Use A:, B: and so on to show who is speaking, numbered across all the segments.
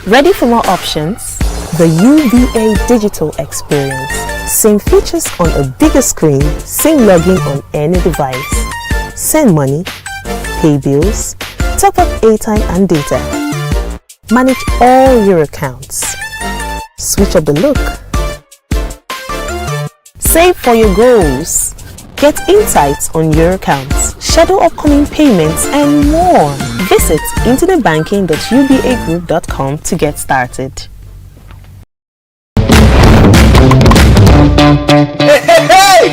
A: Ready for more options? The UBA digital experience. Same features on a bigger screen, same login on any device. Send money, pay bills, top up airtime and data. Manage all your accounts. Switch up the look. Save for your goals. Get insights on your accounts, schedule upcoming payments, and more. Visit internetbanking.ubagroup.com to get started.
B: Hey!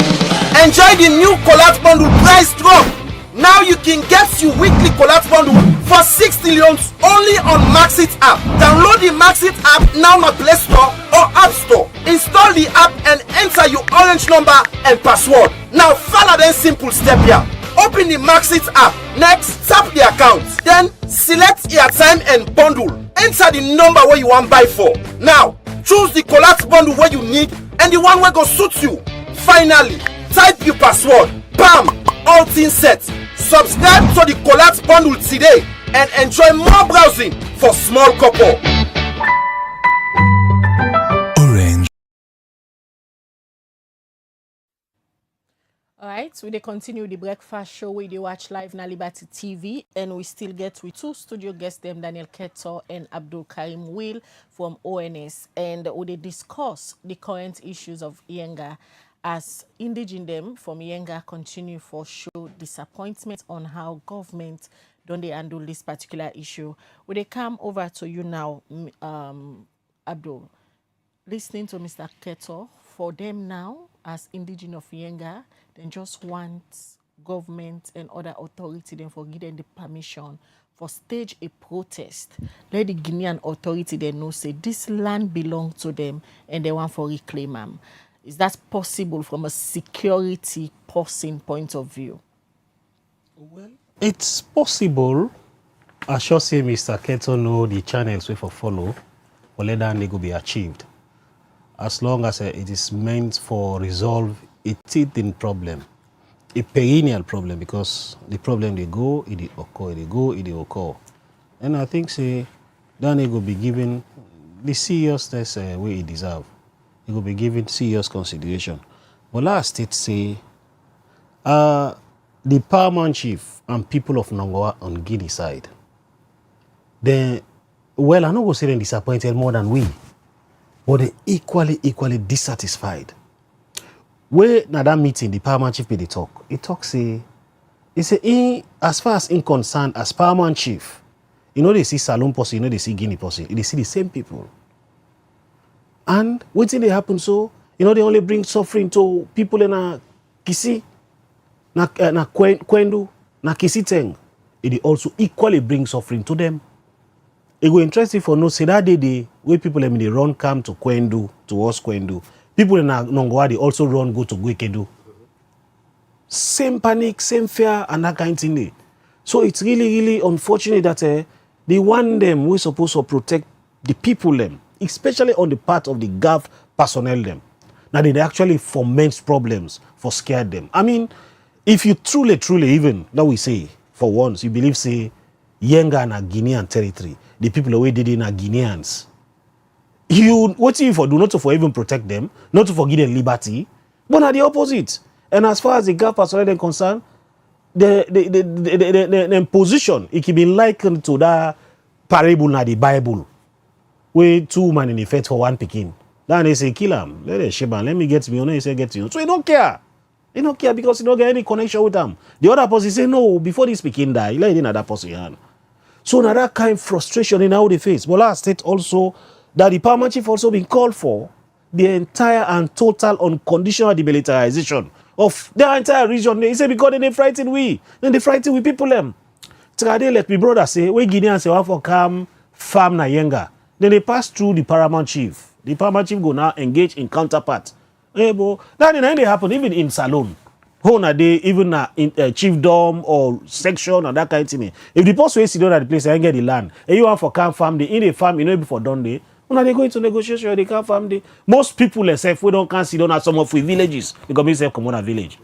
B: Enjoy the new collapse bundle price drop. Now you can get your weekly collapse bundle for 6 trillions only on Maxit app. Download the Maxit app now on Play Store or App Store. Install the app and enter your orange number and password. Now follow the simple step here. Open the Maxit app. Next, tap the account. Then select airtime and bundle. Enter the number where you want buy for. Now choose the collapse bundle where you need and the one where go suit you. Finally, type your password. Bam! All things set. Subscribe to the collapse bundle today and enjoy more browsing for small couple.
C: Orange.
D: Alright, so they continue the breakfast show we watch live na Liberty TV, and we still get with two studio guests, them Daniel Keto and Abdul Karim Will from ONS, and we discuss the current issues of Yenga as indigenous them from Yenga continue for show disappointment on how government don't they handle this particular issue. Will they come over to you now, Abdul? Listening to Mr. Keto, for them now as indigenous of Yenga, they just want government and other authority then for give them the permission for stage a protest. Let the Guinean authority then know say this land belongs to them and they want for reclaim them. Is that possible from a security person point of view?
E: Well, it's possible. I sure say Mr. Keto know the channels we for follow, but let that go be achieved. As long as it is meant for resolve a teething problem, a perennial problem, because the problem they go, it occur, they go, it occur. And I think say that they go be given the seriousness way it deserve. It will be given serious consideration. But last it say the paramount chief and people of Nongoa on Guinea side, then well, I know go say them disappointed more than we, but they equally dissatisfied. Where na that meeting, the paramount chief they talk. He talk say, he say as far as in concerned as paramount chief, you know they see Salon person, you know they see Guinea person, they see the same people. And what thing they happen so, you know, they only bring suffering to people in a Kisi, na Kwendu, na Kisiteng. It also equally bring suffering to them. It go interesting for no say that day where people they run come to Kwendu, towards Kwendu. People in Nongoa they also run go to Gwekedu. Same panic, same fear, and that kind of thing. So it's really unfortunate that they want them we supposed to protect the people them, especially on the part of the GAF personnel them. Now they actually foment problems for scared them. I mean, if you truly even, now we say, for once, you believe say, Yenga and a Guinean territory, the people away did in are Guineans. What if you do not for even protect them, not to forgive them liberty, but are the opposite. And as far as the GAF personnel are concerned, the position, it can be likened to that parable in the Bible, where two men in effect for one picking. Then they say, kill him. Let me get me. They say, get you. So he don't care. He don't care because he don't get any connection with them. The other person say, no, before this picking die, let another person hand. So now that kind of frustration in how they face. But last state also, that the paramount chief also been called for the entire and total unconditional demilitarization of the entire region. He said, because they frighten we. Then they frighten we people them. Today, let me brother say, we Guineans say, want for come farm na Yenga. Then they pass through the paramount chief. The paramount chief go now engage in counterpart. Hey, but that they happen even in Salon. How na they even in chiefdom or section or that kind of thing. If the post way sit down at the place and get the land, and you want for come farm day, in the farm, you know before done day, when they go into negotiation, they can't farm day. Most people except we don't can sit down at some of the villages because we say come on a village.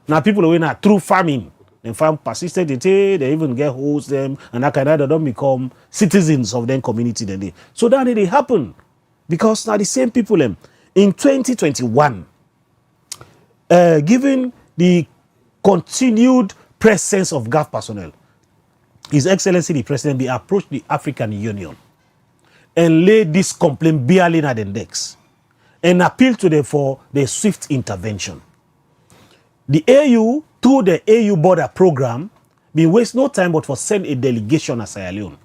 E: Now people are in a true farming. They find persistent, they even get host them, and that kind of they don't become citizens of their community. Then so that it happen because now the same people them in 2021, given the continued presence of GAF personnel, His Excellency the President, they approached the African Union and laid this complaint barely at the index and appealed to them for their swift intervention. The AU, through the AU border program, been waste no time but for send a delegation to Sierra Leone.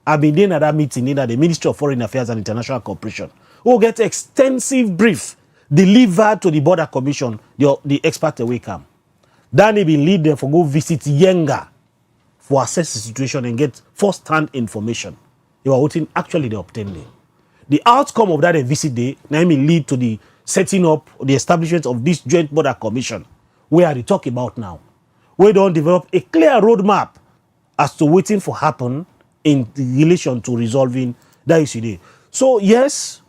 E: I've been there at that meeting in the Ministry of Foreign Affairs and International Cooperation, who will get extensive brief delivered to the Border Commission, the expert away come. Then they been lead them for go visit Yenga for assess the situation and get first-hand information. They were waiting, actually they obtained it. The outcome of that visit day now may lead to the setting up, the establishment of this Joint Border Commission, where they talk about now. We don't develop a clear roadmap as to waiting for happen in relation to resolving that issue there. So yes,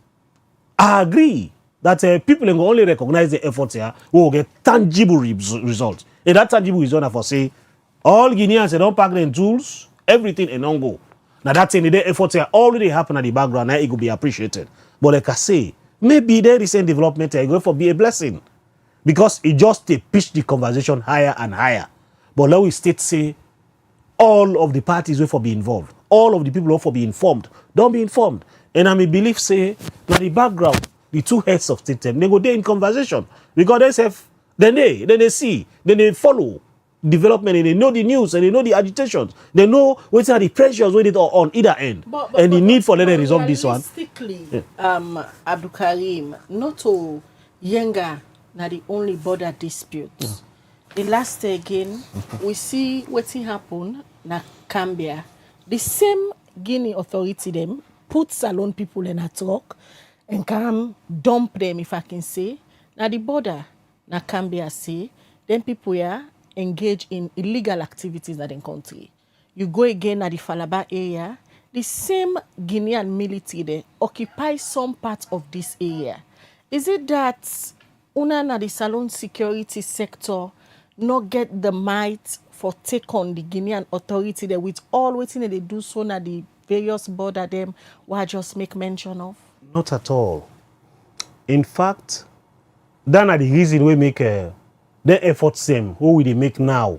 E: I agree that people can only recognize the efforts here who will get tangible results. And that tangible result for say all Guineans they don't pack their tools, everything and don't go. Now that's in the efforts here already happen at the background, now it could be appreciated. But like I say, maybe the recent development is going to be a blessing. Because it just they pitch the conversation higher and higher. But let we state say all of the parties will for be involved. All of the people will for be informed. Don't be informed. And I may believe say that the background, the two heads of state, they go there in conversation. Because they have then they see, then they follow development and they know the news and they know the agitations. They know what are the pressures with it on either end. But the need for letting resolve this one.
D: Realistically, Abdul Karim, not to Yenga. Now the only border dispute. The last day again, we see what happen na Gambia. The same Guinea authority them put Salon people in a truck and come dump them, if I can say. Now the border na Gambia say, then people here engage in illegal activities in the country. You go again at the Falaba area, the same Guinean military there occupy some part of this area. Is it that una na the Salon security sector not get the might for take on the Guinean authority there with all waiting they do so na the various border them why just make mention of?
E: Not at all. In fact, that are the reason we make the efforts same who will they make now.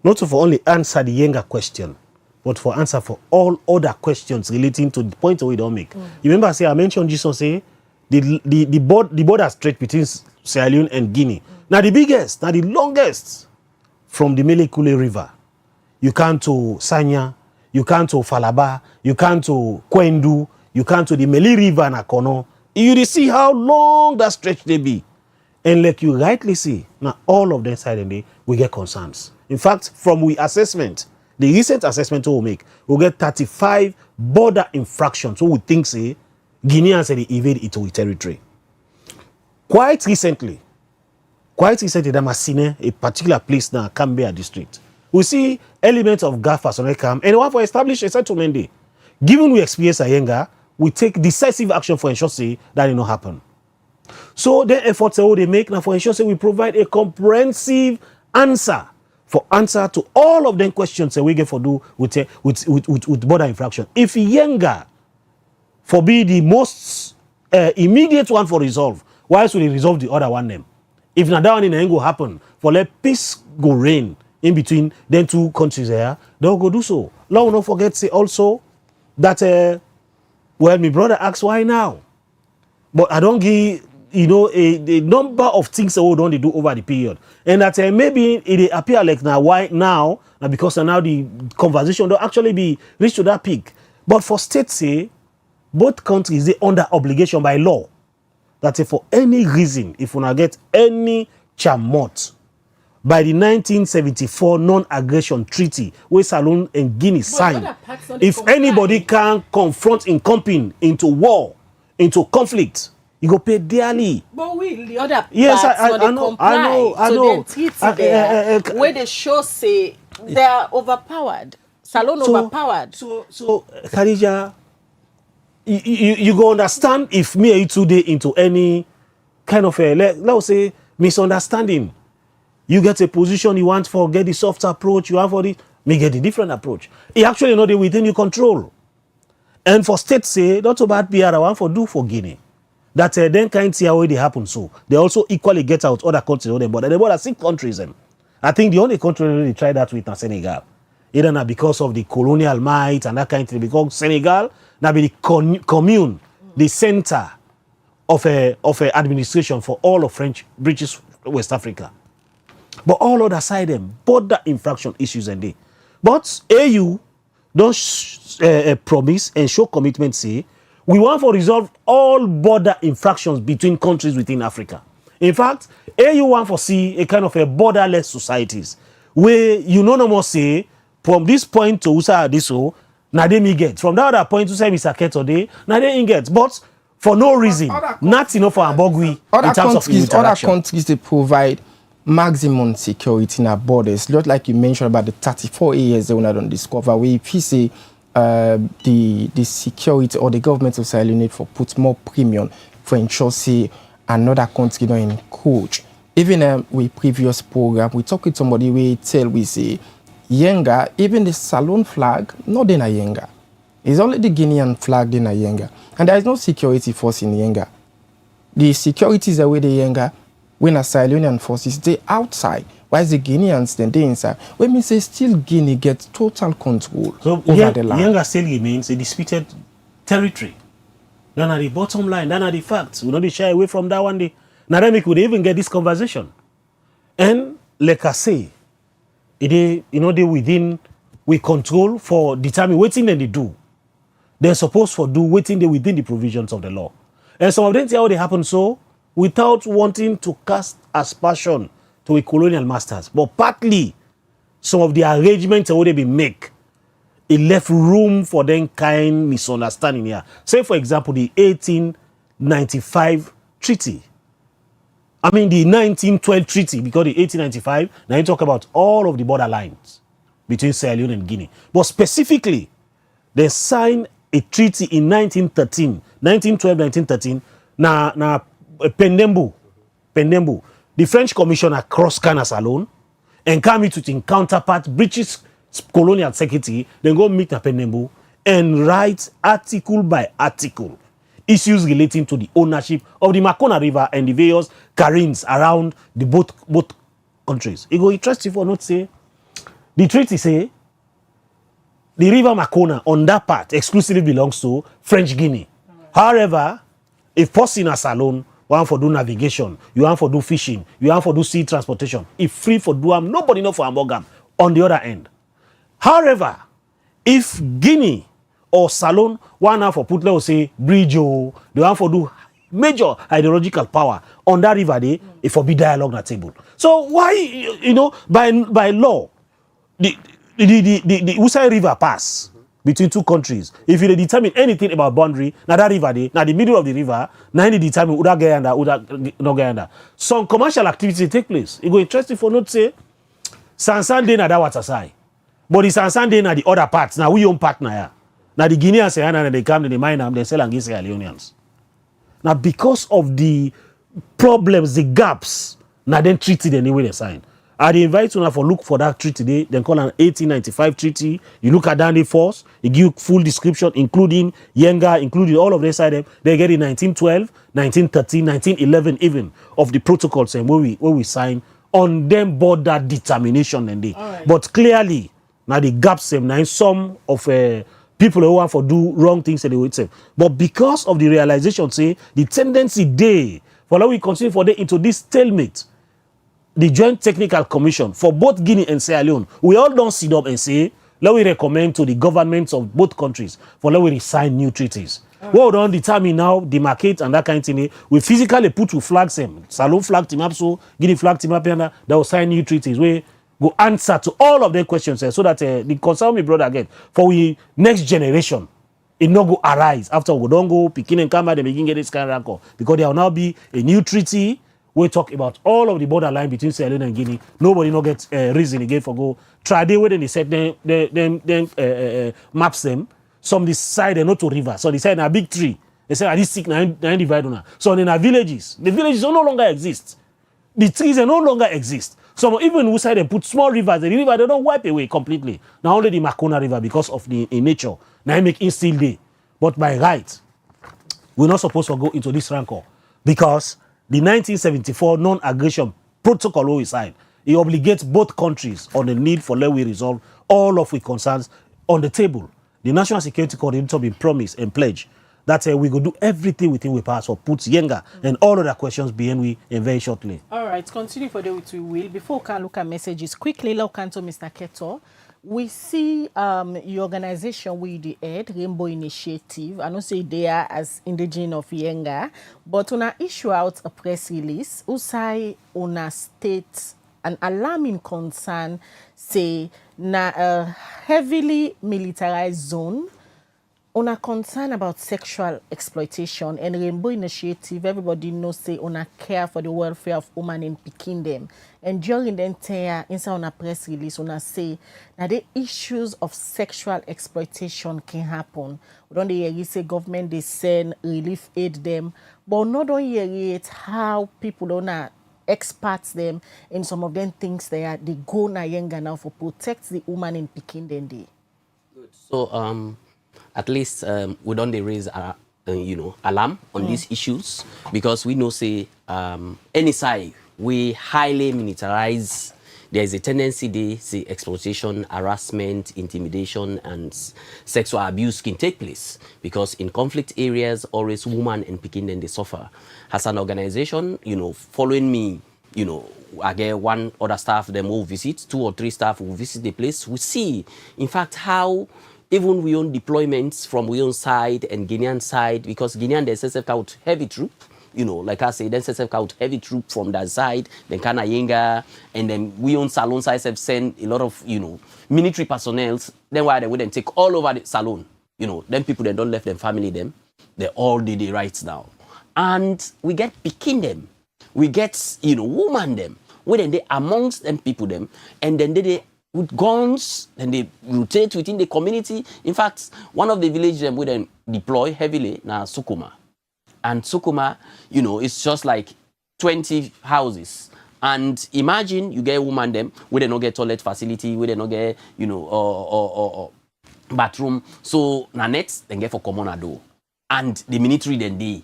E: Not for only answer the Yenga question, but for answer for all other questions relating to the point we don't make. You remember I mentioned Jesus say the border stretch between Sierra Leone and Guinea. Now the biggest, now the longest from the Melekule River. You come to Sanya, you come to Falaba, you come to Kwendu, you come to the Meli River and Akono. You see how long that stretch they be. And like you rightly see, now all of them side and they we get concerns. In fact, from we assessment, the recent assessment we make, we get 35 border infractions. So we think say Guineans say they evade into territory. Quite recently, that I seen a particular place now, Canberra district. We see elements of GAF personnel come and want to establish a settlement day. Given we experience a Yenga, we take decisive action for ensure say that it not happen. So the efforts that they make now for ensure say we provide a comprehensive answer to all of them questions that we get for do with border infraction. If Yenga for be the most immediate one for resolve, why should they resolve the other one them? If not that one in go happen, for let peace go reign in between them two countries here, they'll go do so. Now don't forget say also that well, my brother asks why now, but I don't give a number of things that we don't do over the period, and that maybe it appear like now why now because now the conversation don't actually be reached to that peak. But for states say both countries they under obligation by law that if for any reason if we not get any chamot by the 1974 non-aggression treaty where Salon and Guinea signed, if anybody can confront incumbent into war, into conflict, you go pay dearly.
D: But the other parts
E: yes, I know.
D: Where the show say they are overpowered. Salon overpowered.
E: So Khadija, you go understand if me and you today into any kind of let's say misunderstanding. You get a position you want for, get the soft approach, you want for it, me get a different approach. It actually not within your control. And for states say, not so bad PR I want for do for Guinea. That then can't see how they happen so. They also equally get out other countries on the border. They border 6 countries. I think the only country really tried that with Senegal. Either not because of the colonial might and that kind of thing. Because Senegal now be the commune, the center of a administration for all of British West Africa. But all other side them border infraction issues and they. But AU don't promise and show commitment say we want to resolve all border infractions between countries within Africa. In fact, AU want to see a kind of a borderless societies where you no more say from this point to Usa Adiso, now they me get. From that other point to say Mr. Keto now they get. But for no reason, not enough for Ambogui in terms of interaction.
C: Other countries they provide maximum security in our borders. Just like you mentioned about the 34 years they don't discover where if you say the security or the government of Sierra Leone for put more premium for ensure say another country don't encroach. Even with previous program, we talk with somebody we tell we say Yenga, even the Salon flag, not in a Yenga. It's only the Guinean flag in a Yenga. And there is no security force in Yenga. The security is away the Yenga when a Sierra Leonean forces they outside. While the Guineans then they inside. When we say still Guinea gets total control over the land.
E: Yenga still remains a disputed territory. Then at the bottom line, then at the facts. We don't shy away from that one day. Now then we could even get this conversation. And like I say, they within we control for determine what thing they do. They're supposed to do what thing they within the provisions of the law. And some of them see how they happen so without wanting to cast aspersion to a colonial masters. But partly some of the arrangements that they be make, it left room for them kind misunderstanding here. Say for example the 1895 treaty. I mean the 1912 treaty, because the 1895, now you talk about all of the border lines between Sierra Leone and Guinea. But specifically, they signed a treaty in 1913. Now Pendembu. The French commissioner cross Canas alone and come to the counterpart British colonial secretary, then go meet Pendembu and write article by article issues relating to the ownership of the Makona River and the various carins around the both countries. It go interesting for not say the treaty say the river Makona on that part exclusively belongs to French Guinea. However, if personas alone want for do navigation, you want for do fishing, you want for do sea transportation, if free for do am, nobody know for Ambogam on the other end. However, if Guinea or Salon want for put let's say bridge or they want for do major hydrological power on that river day, it for be dialogue at table. So why by law the Usai River pass between two countries. If you determine anything about boundary, now that river day, now the middle of the river, now you determine Uda Gayanda, Uda no Gayanda. Some commercial activity take place. It go interesting for not say Sansan day na that water side. But the Sansan day na the other parts. Now we own partner here. Now the Guineans and they come, they mine them, they sell and give Sierra Leoneans. Now because of the problems, the gaps, now then treated anyway they sign. I invite you for look for that treaty today, then call an 1895 treaty. You look at Dandy Force, it give full description, including Yenga, including all of their side. They get in 1912, 1913, 1911 even of the protocols and where we sign on them border determination and they. Right. But clearly, now the gaps same now some of people who want to do wrong things and they would say. But because of the realization, say the tendency they for now we continue for them into this stalemate. The Joint Technical Commission for both Guinea and Sierra Leone, we all don't sit up and say, let we recommend to the governments of both countries for let we sign new treaties. What we don't determine now, demarcate and that kind of thing, we physically put to flags them. Salon flag team up, so Guinea flag team up, and that will sign new treaties. We go answer to all of their questions so that the concern me brother again, for we next generation, it not go arise after we don't go picking and come back, they begin get this kind of record. Because there will now be a new treaty. We talk about all of the borderline between Sierra Leone and Guinea. Nobody no get reason again for go try they when they set them maps them. Some decide they not to river. So they say a big tree. They say this sick nine divide on. So in our villages, the villages no longer exist. The trees no longer exist. Some even who say they put small rivers, the river they don't wipe away completely. Now only the Makona River because of the in nature. Now I make it still day. But by right, we're not supposed to go into this rancor because the 1974 non-aggression protocol aside, it obligates both countries on the need for let we resolve all of our concerns on the table. The National Security Coordinator been promised and pledged that we will do everything within we pass or put Yenga and all other questions behind we in very shortly. All
D: right, continue for the with we will. Before we can look at messages, quickly, look to Mr. Keto. We see your organization with the head, Rainbow Initiative. I don't say they are as indigenous of Yenga, but on a issue out a press release, usai on a state an alarming concern, say na a heavily militarized zone. On a concern about sexual exploitation and Rainbow Initiative, everybody knows say on a care for the welfare of women in picking them. And during the entire inside on a press release, on a say that the issues of sexual exploitation can happen. We don't hear say government they send relief aid them, but not don't hear it how people don't experts them in some of them things they go na Yenga now for protect the woman in picking them day.
F: Good. So at least we don't raise alarm on these issues because we know say any side we highly militarize. There is a tendency they say exploitation, harassment, intimidation, and sexual abuse can take place because in conflict areas always women and picking then they suffer. As an organization, following me, I get one other staff them will visit, 2 or 3 staff will visit the place. We see, in fact, how even we own deployments from we own side and Guinean side, because Guinean they SSF out heavy troop, like I say, then SSF out heavy troop from that side, then Kana Yenga, and then we own Salon side have sent a lot of, military personnel. Then why they wouldn't take all over the Salon, then people that don't left them family them, they all did the rights now. And we get picking them, we get, woman them, where then they amongst them people them, and then they with guns, and they rotate within the community. In fact, one of the villages them we then deploy heavily na Sukuma. And Sukuma, it's just like 20 houses. And imagine you get a woman them, where they not get toilet facility, where they not get, bathroom. So na net, then get for common door. And the military then they,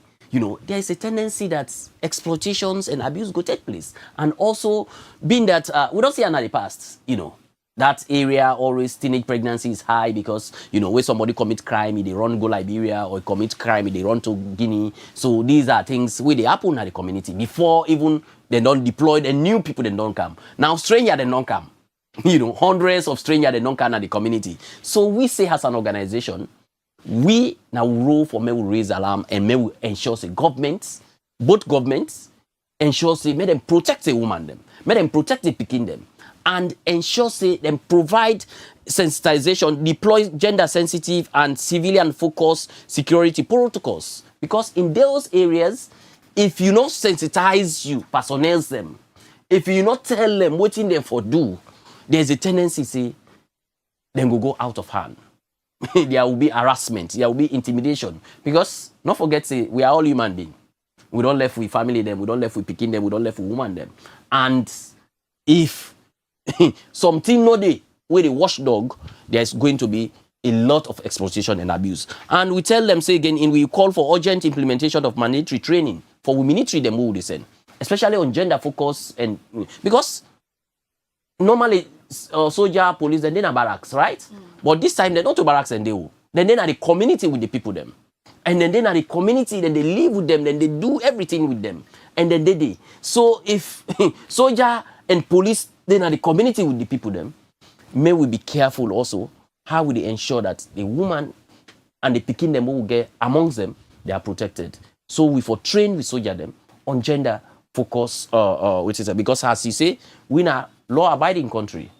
F: there is a tendency that exploitations and abuse go take place. And also, being that, we don't see another past, that area always teenage pregnancy is high because, when somebody commit crime, they run go Liberia, or commit crime, they run to Guinea. So these are things where they happen at the community before even they don't deploy the new people they don't come. Now stranger they don't come. Hundreds of strangers they don't come at the community. So we say as an organization, we now role for may we raise alarm and may we ensure say governments, both governments, ensure say may them protect the woman them, may them protect the picking them. And ensure say them provide sensitization, deploy gender-sensitive and civilian-focused security protocols. Because in those areas, if you not sensitize you, personnel them, if you not tell them what in them for do, there's a tendency say them will go out of hand. There will be harassment, there will be intimidation. Because not forget say we are all human beings. We don't left with family them, we don't left with picking them, we don't left with woman them. And if something no day where the watchdog, there's going to be a lot of exploitation and abuse. And we tell them, say again, we call for urgent implementation of mandatory training for we military them who descend, especially on gender focus. And because normally soldier, police, and then are barracks, right? But this time they're not to barracks and they will. Then are the community with the people them. And then are the community, then they live with them, then they do everything with them. And then they. So if soldier and police then are the community with the people them, may we be careful also how will they ensure that the woman and the picking them who will get amongst them, they are protected. So we for train with soldier them on gender focus, which is because as you say, we are law abiding country.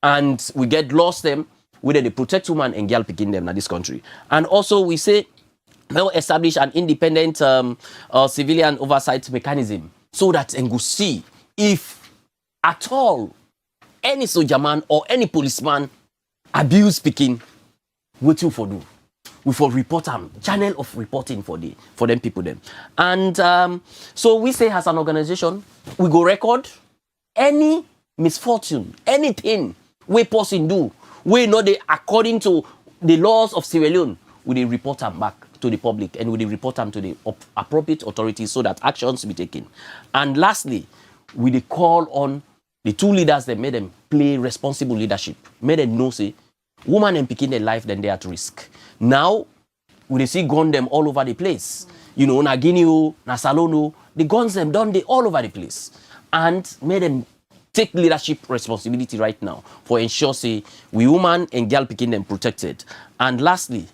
F: And we get lost them whether they protect women and girl picking them in this country. And also we say now establish an independent civilian oversight mechanism so that and go see if at all any soldier man or any policeman abuse speaking, what you for do? We for report them, channel of reporting for them people them. And so we say as an organization, we go record any misfortune, anything we person do, we know they according to the laws of Sierra Leone, we dey report them back to the public and we dey report them to the appropriate authorities so that actions be taken. And lastly, we dey call on the two leaders that made them play responsible leadership, made them know say woman and pikin their life then they at risk. Now we dey see gun them all over the place. You know, na Guinea, na Salono, the guns them done they all over the place. And made them take leadership responsibility right now for ensure say we woman and girl pikin them protected. And lastly,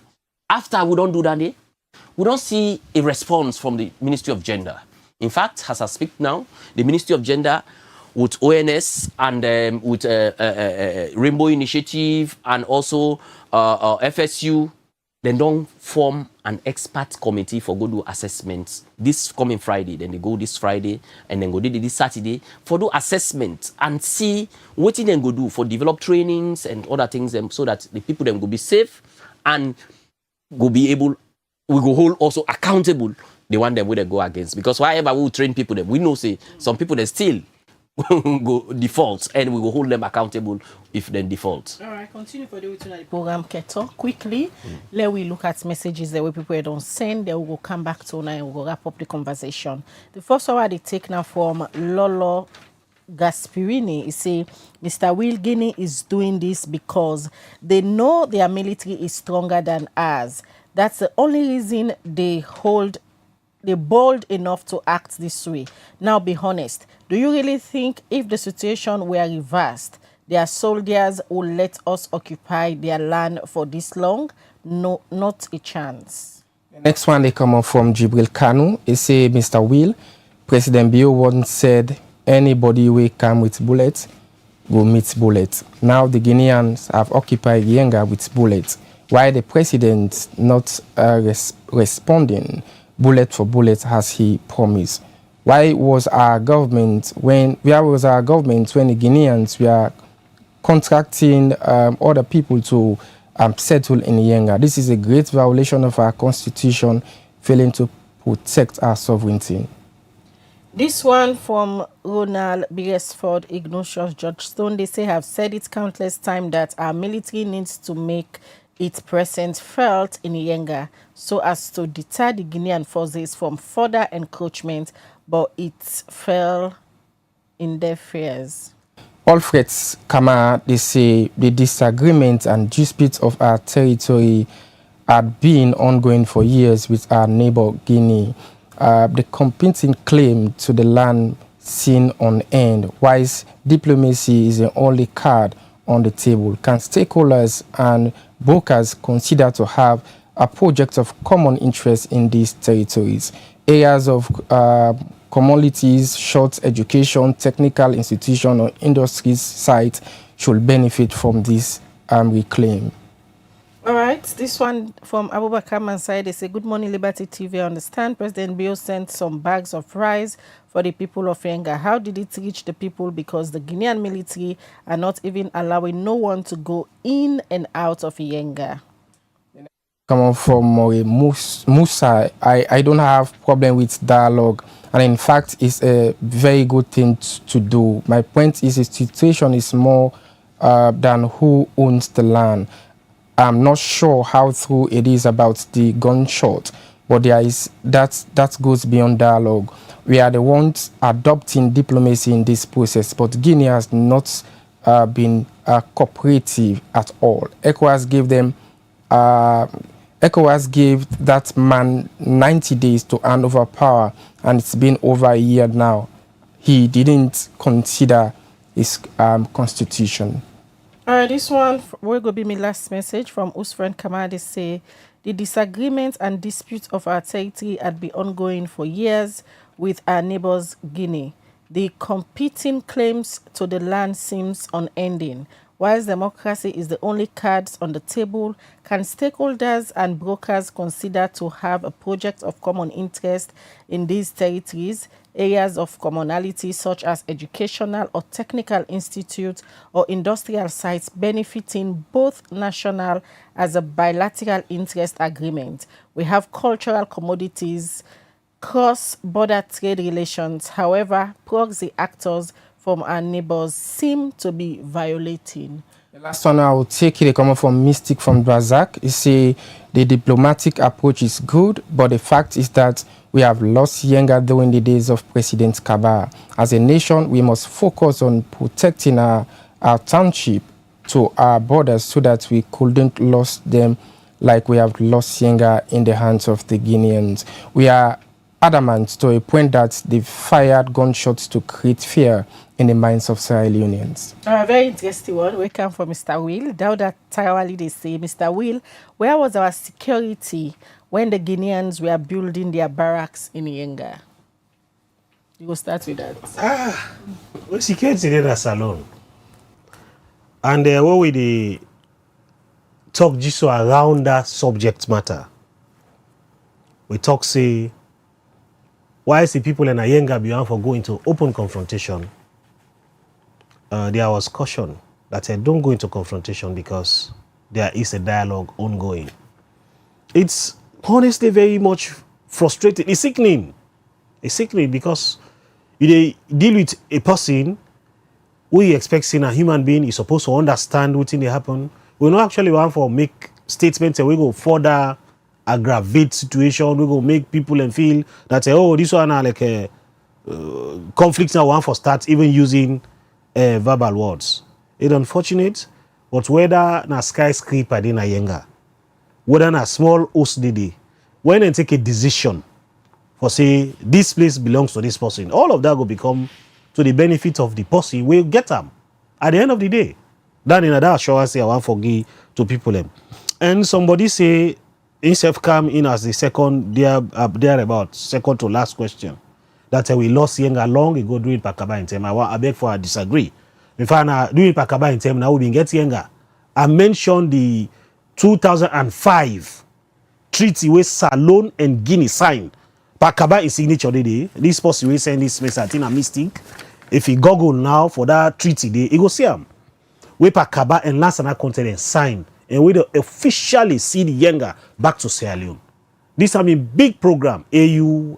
F: after we don't do that, we don't see a response from the Ministry of Gender. In fact, as I speak now, the Ministry of Gender with ONS and with Rainbow Initiative and also FSU, they don't form an expert committee for go do assessments this coming Friday. Then they go this Friday and then go do this Saturday for do assessment and see what they go do for develop trainings and other things so that the people them go be safe and go be able, we go hold also accountable the one that we go against. Because wherever we train people, them, we know say some people that still go default and we will hold them accountable if they default.
D: All right, continue for the program, Keto. Quickly, let we look at messages that we people don't send. Then we will come back to now and we will wrap up the conversation. The first one they take now from Lolo Gasparini. He say, Mr. Will, Guinea is doing this because they know their military is stronger than ours. That's the only reason they're bold enough to act this way. Now, be honest. Do you really think if the situation were reversed, their soldiers will let us occupy their land for this long? No, not a chance.
C: The next one they come up from Jibril Kanu. He say, Mr. Will, President Bio once said, anybody will come with bullets will meet bullets. Now the Guineans have occupied Yenga with bullets. Why the president not responding bullet for bullet as he promised? Where was our government when the Guineans were contracting other people to settle in Yenga? This is a great violation of our constitution, failing to protect our sovereignty.
D: This one from Ronald Beresford, Ignatius Georgestone. They say, have said it countless times that our military needs to make its presence felt in Yenga so as to deter the Guinean forces from further encroachment, but it fell in their fears.
C: Alfred Kama, they say the disagreement and disputes of our territory had been ongoing for years with our neighbor Guinea. The competing claim to the land seen on end, whilst diplomacy is the only card on the table. Can stakeholders and brokers consider to have a project of common interest in these territories? Areas of commodities, short education, technical institution or industries sites should benefit from this reclaim.
D: All right, this one from Abubakar Mansai. They say, good morning, Liberty TV. I understand President Bio sent some bags of rice for the people of Yenga. How did it reach the people? Because the Guinean military are not even allowing no one to go in and out of Yenga.
C: Come on from Musa. I don't have problem with dialogue. And in fact, it's a very good thing to do. My point is the situation is more than who owns the land. I'm not sure how true it is about the gunshot, but there is that goes beyond dialogue. We are the ones adopting diplomacy in this process, but Guinea has not been cooperative at all. ECOWAS gave that man 90 days to hand over power, and it's been over a year now. He didn't consider his constitution.
D: This one will go be my last message from Usfriend Kamadi. Say the disagreements and disputes of our territory had been ongoing for years with our neighbors Guinea. The competing claims to the land seems unending. Whilst democracy is the only cards on the table, can stakeholders and brokers consider to have a project of common interest in these territories, areas of commonality such as educational or technical institutes or industrial sites benefiting both national as a bilateral interest agreement? We have cultural commodities, cross-border trade relations. However, proxy actors from our neighbors seem to be violating?
C: The last one I will take it coming from Mystic from Brazak. He say the diplomatic approach is good, but the fact is that we have lost Yenga during the days of President Kaba. As a nation, we must focus on protecting our township to our borders so that we couldn't lose them like we have lost Yenga in the hands of the Guineans. We are adamant to a point that they fired gunshots to create fear in the minds of Sierra Leoneans.
D: A very interesting one. We come from Mr. Will. Dauda Tarawali, they say, Mr. Will, where was our security when the Guineans were building their barracks in Yenga? You go start with that.
E: Well, security in a salon. And what we the talk just around that subject matter. We talk say, why is the people in Yenga beyond for going to open confrontation? There was caution that said, don't go into confrontation because there is a dialogue ongoing. It's honestly very much frustrating. It's sickening. It's sickening because you deal with a person we expect seeing a human being is supposed to understand what thing they happen. We don't actually want to make statements and we go further aggravate situation. We go make people and feel that oh, this one are like a conflict now want for start even using verbal words. It's unfortunate, but whether na skyscraper in Yenga, whether na small OSDD, when they take a decision for say this place belongs to this person, all of that will become to the benefit of the person will get them at the end of the day. That in that assurance I want forgive to people. And somebody say himself come in as the second there about second to last question. That we lost Yenga long ago during Pakaba in time. I beg for a disagree. In fact, during Pakaba in time now we been get Yenga. I mentioned the 2005 treaty with Sierra Leone and Guinea signed. Pakaba is signature day. This person will send this message in a mistake. If you Google now for that treaty day, you go see them. We Pakaba and Lansana continent signed and we officially see the Yenga back to Sierra Leone. This is a big program. AU,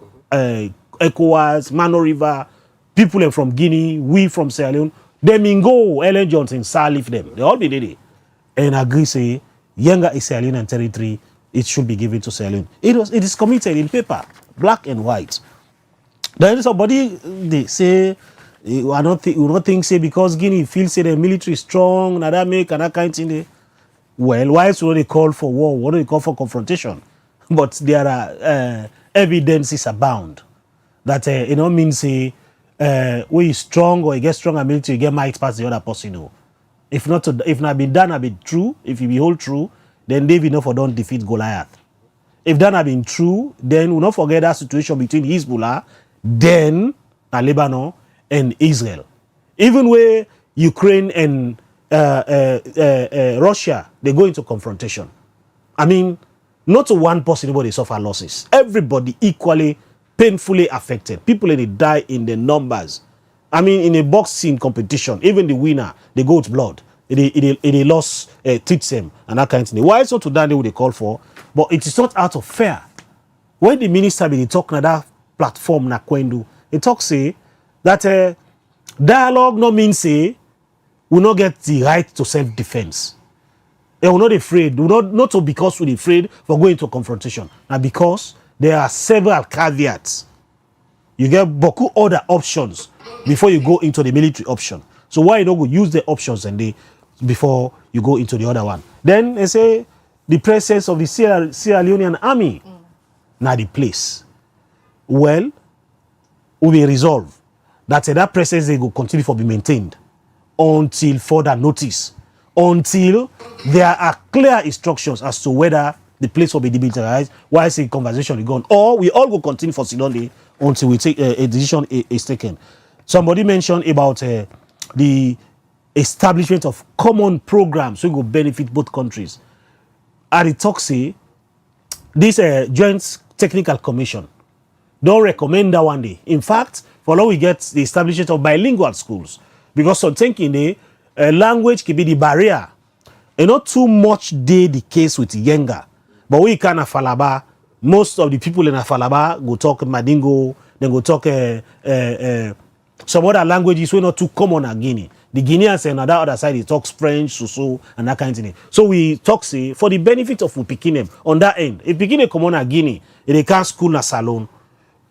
E: ECOWAS, Mano River, people from Guinea, we from Sierra Leone. They mean go, Ellen Johnson, Salif them. They all be there. And agree say Yenga is Sierra Leonean territory. It should be given to Sierra Leone. It is committed in paper, black and white. Then somebody they say, I don't think say because Guinea feels say the military is strong, and that make and that kind of thing. Well, why should they call for war? What do they call for confrontation? But there are evidences abound that it don't mean say we is strong or you get stronger military, you get might past the other person. No. If not been done, have been true. If you behold true, then David for don't defeat Goliath. If that have been true, then we'll not forget that situation between Hezbollah, then Lebanon and Israel. Even where Ukraine and Russia, they go into confrontation. I mean, not one person they suffer losses. Everybody equally painfully affected. People they die in the numbers. I mean, in a boxing competition, even the winner, they go with blood. They lost teach them and that kind of thing. Why so to that they would call for? But it is not out of fear. When the minister be talking at that platform na Kwendu, he talk say that dialogue no mean say we not get the right to self-defense. They will not afraid. Not because we're afraid for going to confrontation. Now because there are several caveats. You get beaucoup other options before you go into the military option. So why you don't go use the options and before you go into the other one? Then they say the presence of the Sierra Leonean army. Now the place. Well, will be resolved. That presence they will continue to be maintained until further notice. Until there are clear instructions as to whether the place will be demilitarized, why is the conversation is gone, or we all will continue for Sidonde until we take a decision is taken. Somebody mentioned about the establishment of common programs so it will benefit both countries. At the talk say, this Joint Technical Commission don't recommend that one day. In fact, for now we get the establishment of bilingual schools because some thinking the language can be the barrier. And not too much the case with Yenga. But we can Afalaba, most of the people in Afalaba go talk Madingo, then go talk some other languages wey not too common at Guinea. The Guineans and on that other side, they talk French, Soso, and that kind of thing. So we talk, say, for the benefit of picking them on that end. If picking common at Guinea, they can't school na salon,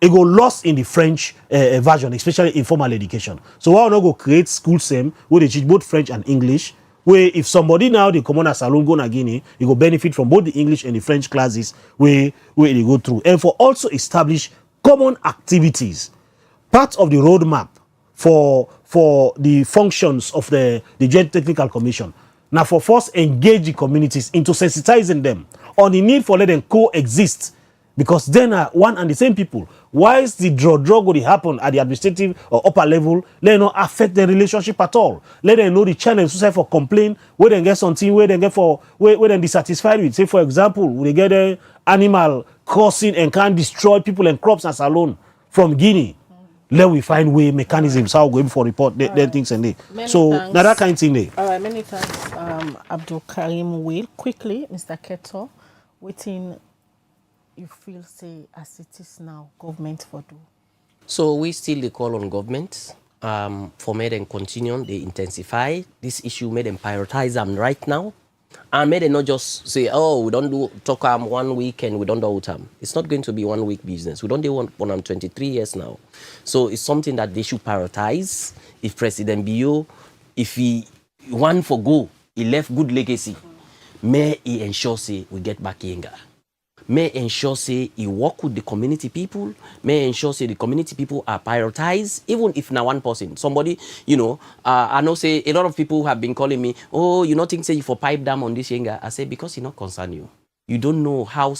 E: it go lost in the French version, especially informal education. So why not go create school same where they teach both French and English, where if somebody now they come on a salon go na Guinea, you go benefit from both the English and the French classes where they go through. And for also establish common activities, part of the roadmap for the functions of the Joint Technical Commission. Now for first engage the communities into sensitizing them on the need for let them coexist, because then are one and the same people. Why is the draw going to happen at the administrative or upper level? Let them not affect the relationship at all. Let them know the channels for complaint, where they get something, where they get for where they dissatisfied with. Say for example, they get an animal crossing and can destroy people and crops as alone from Guinea. Let we find way mechanisms how we go for report their things and they. So now that kind of thing.
D: All right, many thanks, Abdul Karim Will. Quickly, Mr. Keto, waiting. You feel say as it is now, government for do?
F: So we still call on government for made them continue, they intensify this issue, made them prioritize them right now, and made them not just say, oh, we don't do talk 1 week and we don't do time. It's not going to be 1 week business. We don't do one 23 years now. So it's something that they should prioritize. If President Bio, if he want for go, he left good legacy, may he ensure say we get back Yenga. May ensure say he work with the community people, may ensure say the community people are prioritized, even if now one person, somebody, you know, I know say a lot of people have been calling me, oh, you not think say you for pipe down on this Yenga. I say, because it not concern you. You don't know how,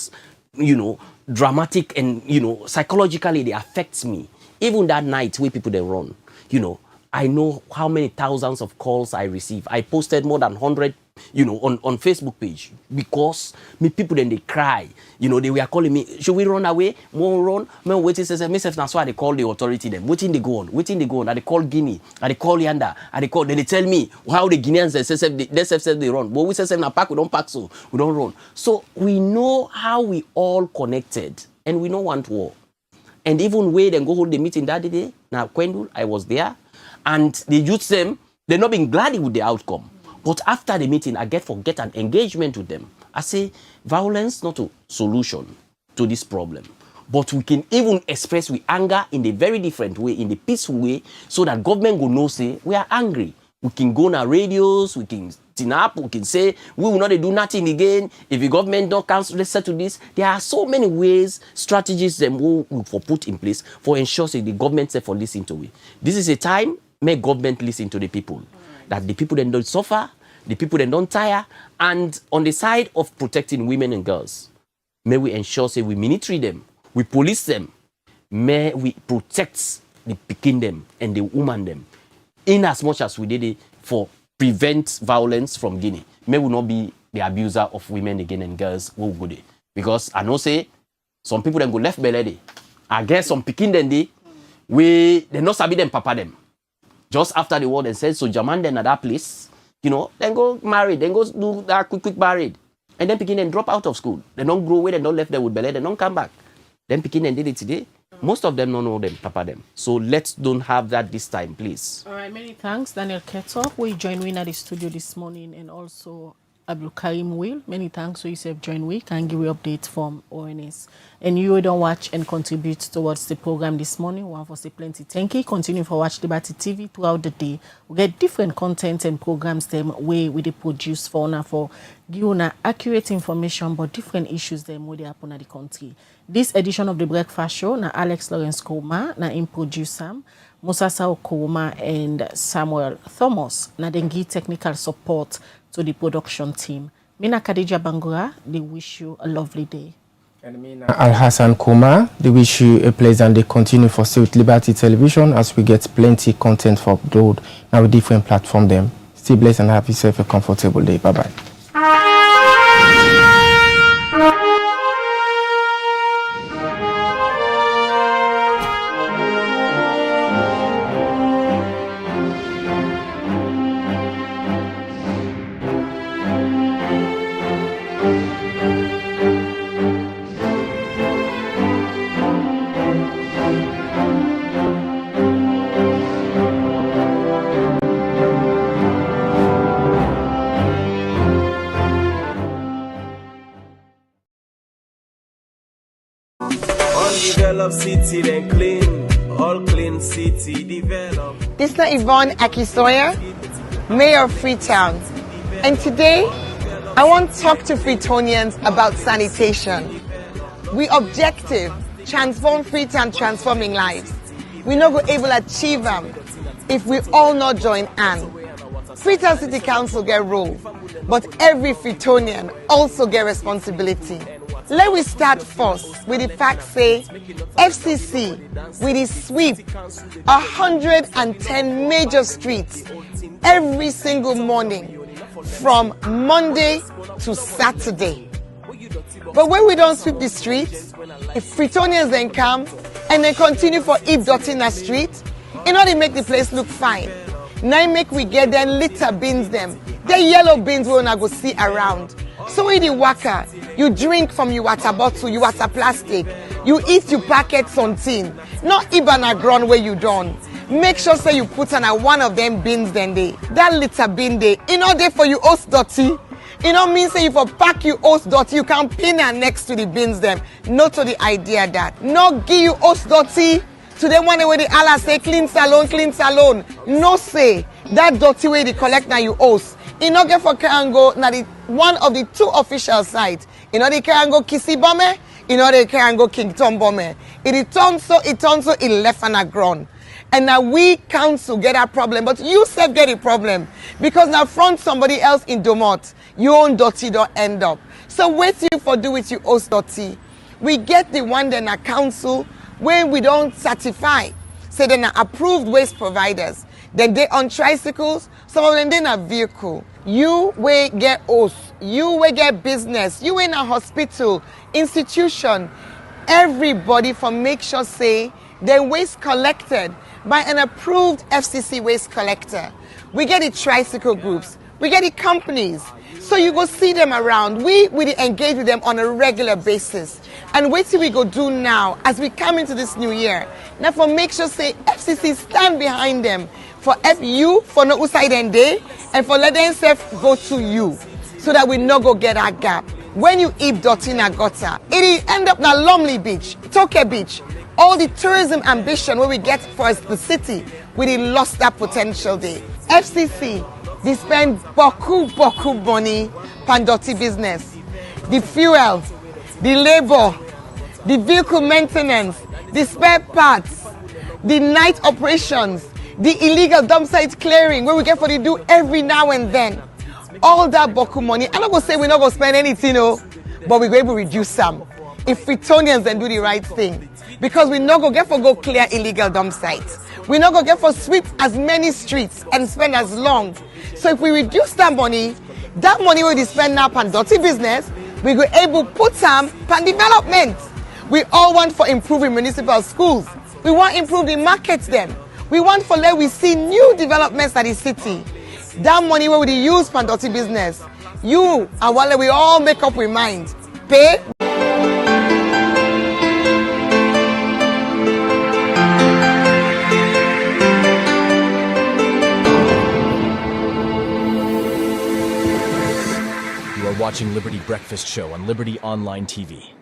F: you know, dramatic and, you know, psychologically they affects me. Even that night where people they run, you know, I know how many thousands of calls I receive. I posted more than 100, you know, on Facebook page, because me people then they cry. You know, they were calling me, should we run away? More run? Me waiting says myself that's why they call the authority them. Waiting they go on. And they call Guinea. And they call Yanda. And they tell me how the Guineans they run. But we say na pack, we don't pack, so we don't run. So we know how we all connected, and we don't want war. And even wait and go hold the meeting that day. Now Kwendul, I was there. And the youth them, they're not being glad with the outcome. But after the meeting, I get an engagement with them. I say, violence not a solution to this problem. But we can even express with anger in a very different way, in the peaceful way, so that government will know, say, we are angry. We can go on our radios, we can tin up, we can say, we will not do nothing again. If the government don't settle this, there are so many ways, strategies that we will put in place for ensuring the government say for listen to it. This is a time, make government listen to the people. That the people then don't suffer, the people then don't tire, and on the side of protecting women and girls, may we ensure say we military them, we police them, may we protect the picking them and the woman them, in as much as we did it for prevent violence from Guinea. May we not be the abuser of women again and girls who go there. Because I know say some people then go left belly. I guess some picking them they not sabi them papa them. Just after the war, they said, so German then at that place, you know, then go married, then go do that quick married. And then Pekin then drop out of school. They don't grow away, they don't left there with belly, they don't come back. Then Pekin then did it today. Most of them don't know them, papa them. So let's don't have that this time, please.
D: All right, many thanks, Daniel Keto, who joined me in the studio this morning, and also Abdul Karim Will. Many thanks for yourself join we can give you updates from ONS. And you don't watch and contribute towards the program this morning. We have for say plenty. Thank you. Continue for watch Liberty TV throughout the day. We get different content and programs them way we they produce for now for give you accurate information about different issues them where they happen at the country. This edition of the Breakfast Show na Alex Lawrence Koma na in producer Musa Sao Koma and Samuel Thomas na then give technical support to the production team. Mina Khadija Bangura, they wish you a lovely day.
C: And Mina Al Hassan Kuma, they wish you a pleasant day. Continue for stay with Liberty Television as we get plenty content for upload now with different platform them. Stay blessed and have yourself a comfortable day. Bye bye.
G: develop city, then clean. All clean city, develop.
H: This is Yvonne Akisoya, Mayor of Freetown. And today, I want to talk to Freetonians about sanitation. We objective, transform Freetown, transforming lives. We not go able to achieve them if we all not join hand. Freetown City Council get role, but every Freetonian also get responsibility. Let we start first with the fact say FCC with the sweep 110 major streets every single morning from Monday to Saturday. But when we don't sweep the streets, if Freetonians then come and they continue for heap dirty in the street, in order to make the place look fine. Now make we get them litter bins them. The yellow bins we wanna go see around. So in the waka, you drink from your water bottle, your water plastic, you eat your packets on tin. Not even a ground where you done. Make sure say you put on a one of them bins then they. That litter bin they, in order for you host dirty. You know mean say if you pack you host dirty, you can pin her next to the bins them. Not to the idea that. Not give you host dirty. To them one way the Allah say clean salon. No say that dirty way they collect now you host. In order for Karango, now the one of the two official sites. In order Karango Kisi Bome, in order Karango King Tom Bome. It turns so it left on the ground. And now we council get a problem, but you self get a problem. Because now front somebody else in Domot, your own dirty don't end up. So wait you for do with you host dirty. We get the one then a council when we don't certify. Say then are approved waste providers. Then they on tricycles, some of them they a vehicle. You will get host, you will get business, you in a hospital, institution, everybody for make sure say their waste collected by an approved FCC waste collector. We get the tricycle groups, we get the companies. So you go see them around. We engage with them on a regular basis. And wait till we go do now as we come into this new year. Now for make sure say FCC stand behind them for FU for no side and day and for let them go to you so that we no go get a gap. When you heap dirty in a gutter, it end up na Lumley Beach, Toke Beach. All the tourism ambition where we get for the city, we lost that potential there. FCC, they spend boku money on dirty business. The fuel, the labor, the vehicle maintenance, the spare parts, the night operations, the illegal dump site clearing where we get for the do every now and then. All that boku money. I'm not going to say we're not going to spend anything, but we're going to reduce some. If Freetonians then do the right thing. Because we're not going to get for go clear illegal dump sites. We're not going to get for sweep as many streets and spend as long. So if we reduce that money we spend now on dirty business, we go able put some on development. We all want for improving municipal schools. We want improving markets them. We want for let we see new developments at the city. That money where we use for dirty business, you and while we all make up with mind, pay.
I: You are watching Liberty Breakfast Show on Liberty Online TV.